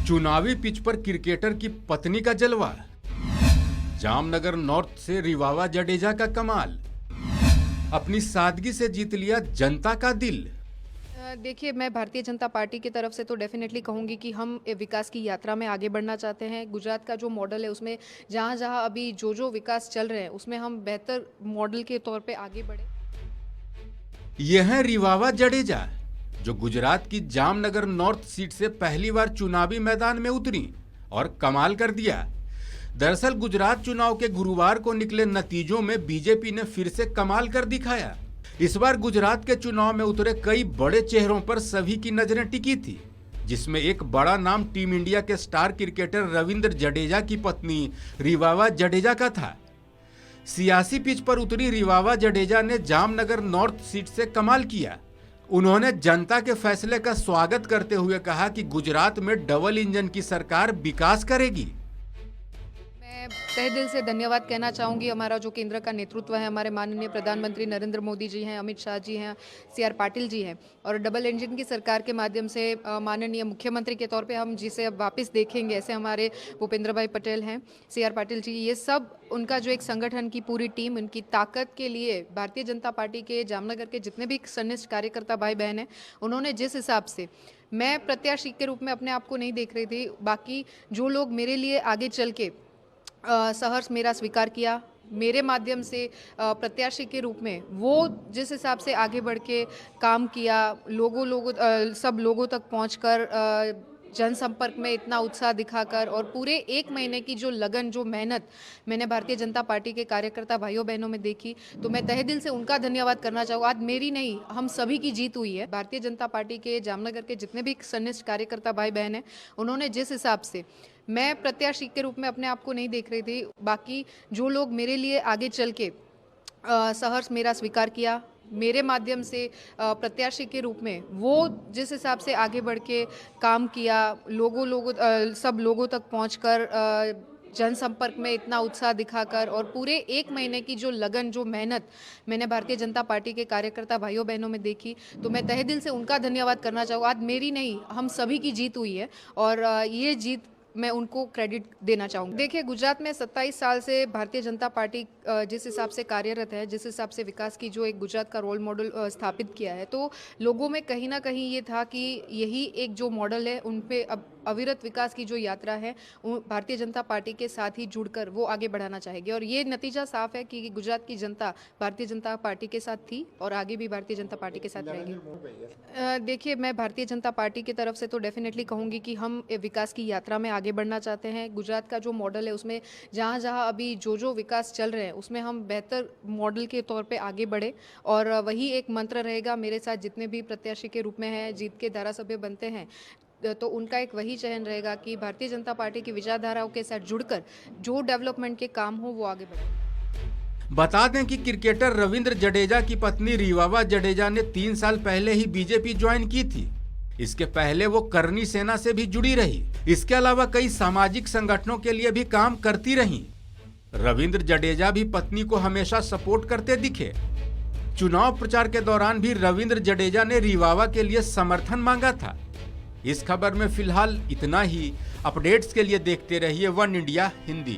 चुनावी पिच पर क्रिकेटर की पत्नी का जलवा, जामनगर नॉर्थ से रिवावा जडेजा का कमाल, अपनी सादगी से जीत लिया जनता का दिल। देखिए, मैं भारतीय जनता पार्टी की तरफ से तो डेफिनेटली कहूँगी कि हम विकास की यात्रा में आगे बढ़ना चाहते हैं। गुजरात का जो मॉडल है उसमें जहाँ अभी जो विकास चल रहे हैं उसमें हम बेहतर मॉडल के तौर पे आगे बढ़े। यह है रिवावा जडेजा, जो गुजरात की जामनगर नॉर्थ सीट से पहली बार चुनावी मैदान में उतरी और कमाल कर दिया। दरअसल गुजरात चुनाव के गुरुवार को निकले नतीजों में बीजेपी ने फिर से कमाल कर दिखाया। इस बार गुजरात के चुनाव में उतरे कई बड़े चेहरों पर सभी की नजरें टिकी थी, जिसमें एक बड़ा नाम टीम इंडिया के स्टार क्रिकेटर रविंद्र जडेजा की पत्नी रिवावा जडेजा का था। सियासी पिच पर उतरी रिवावा जडेजा ने जामनगर नॉर्थ सीट से कमाल किया। उन्होंने जनता के फैसले का स्वागत करते हुए कहा कि गुजरात में डबल इंजन की सरकार विकास करेगी। मैं तहे दिल से धन्यवाद कहना चाहूँगी। हमारा जो केंद्र का नेतृत्व है, हमारे माननीय प्रधानमंत्री नरेंद्र मोदी जी हैं, अमित शाह जी हैं, CR पाटिल जी हैं, और डबल इंजन की सरकार के माध्यम से माननीय मुख्यमंत्री के तौर पे हम जिसे अब वापस देखेंगे, ऐसे हमारे भूपेंद्र भाई पटेल हैं, CR पाटिल जी, ये सब उनका जो एक संगठन की पूरी टीम, उनकी ताकत के लिए भारतीय जनता पार्टी के जामनगर के जितने भी सन्निष्ठ कार्यकर्ता भाई बहन हैं, उन्होंने जिस हिसाब से, मैं प्रत्याशी के रूप में अपने आप को नहीं देख रही थी, बाकी जो लोग मेरे लिए आगे चल के सहर्ष मेरा स्वीकार किया, मेरे माध्यम से प्रत्याशी के रूप में वो जिस हिसाब से आगे बढ़ के काम किया, सब लोगों तक पहुंचकर जनसंपर्क में इतना उत्साह दिखाकर, और पूरे एक महीने की जो लगन, जो मेहनत मैंने भारतीय जनता पार्टी के कार्यकर्ता भाइयों बहनों में देखी, तो मैं तहे दिल से उनका धन्यवाद करना चाहूँ। आज मेरी नहीं, हम सभी की जीत हुई है। भारतीय जनता पार्टी के जामनगर के जितने भी सन्निष्ठ कार्यकर्ता भाई बहन हैं, उन्होंने जिस हिसाब से, मैं प्रत्याशी के रूप में अपने आप को नहीं देख रही थी, बाकी जो लोग मेरे लिए आगे चल के सहर्ष मेरा स्वीकार किया, मेरे माध्यम से प्रत्याशी के रूप में वो जिस हिसाब से आगे बढ़ के काम किया, सब लोगों तक पहुंचकर जनसंपर्क में इतना उत्साह दिखाकर, और पूरे एक महीने की जो लगन, जो मेहनत मैंने भारतीय जनता पार्टी के कार्यकर्ता भाइयों बहनों में देखी, तो मैं तहे दिल से उनका धन्यवाद करना चाहूँ। आज मेरी नहीं, हम सभी की जीत हुई है, और ये जीत मैं उनको क्रेडिट देना चाहूँगी। देखिए, गुजरात में 27 साल से भारतीय जनता पार्टी जिस हिसाब से कार्यरत है, जिस हिसाब से विकास की जो एक गुजरात का रोल मॉडल स्थापित किया है, तो लोगों में कहीं ना कहीं ये था कि यही एक जो मॉडल है, उन पे अब अविरत विकास की जो यात्रा है, भारतीय जनता पार्टी के साथ ही जुड़कर वो आगे बढ़ाना चाहेगी, और ये नतीजा साफ है कि गुजरात की जनता भारतीय जनता पार्टी के साथ थी और आगे भी भारतीय जनता पार्टी के साथ रहेगी। देखिए, मैं भारतीय जनता पार्टी की तरफ से तो डेफिनेटली कहूँगी कि हम विकास की यात्रा में आगे बढ़ना चाहते हैं। गुजरात का जो मॉडल है उसमें जहाँ अभी जो विकास चल रहे हैं उसमें हम बेहतर मॉडल के तौर पे आगे बढ़े, और वही एक मंत्र रहेगा। मेरे साथ जितने भी प्रत्याशी के रूप में हैं, जीत के धारासभ्य बनते हैं, तो उनका एक वही चयन रहेगा कि भारतीय जनता पार्टी की विचारधाराओं के साथ जुड़कर जो डेवलपमेंट के काम हो वो आगे बढ़े। बता दें कि क्रिकेटर रविंद्र जडेजा की पत्नी रिवावा जडेजा ने 3 साल पहले ही बीजेपी ज्वाइन की थी। इसके पहले वो करनी सेना से भी जुड़ी रही। इसके अलावा कई सामाजिक संगठनों के लिए भी काम करती रहीं। रविंद्र जडेजा भी पत्नी को हमेशा सपोर्ट करते दिखे। चुनाव प्रचार के दौरान भी रविंद्र जडेजा ने रिवावा के लिए समर्थन मांगा था। इस खबर में फिलहाल इतना ही। अपडेट्स के लिए देखते रहिए वन इंडिया हिंदी।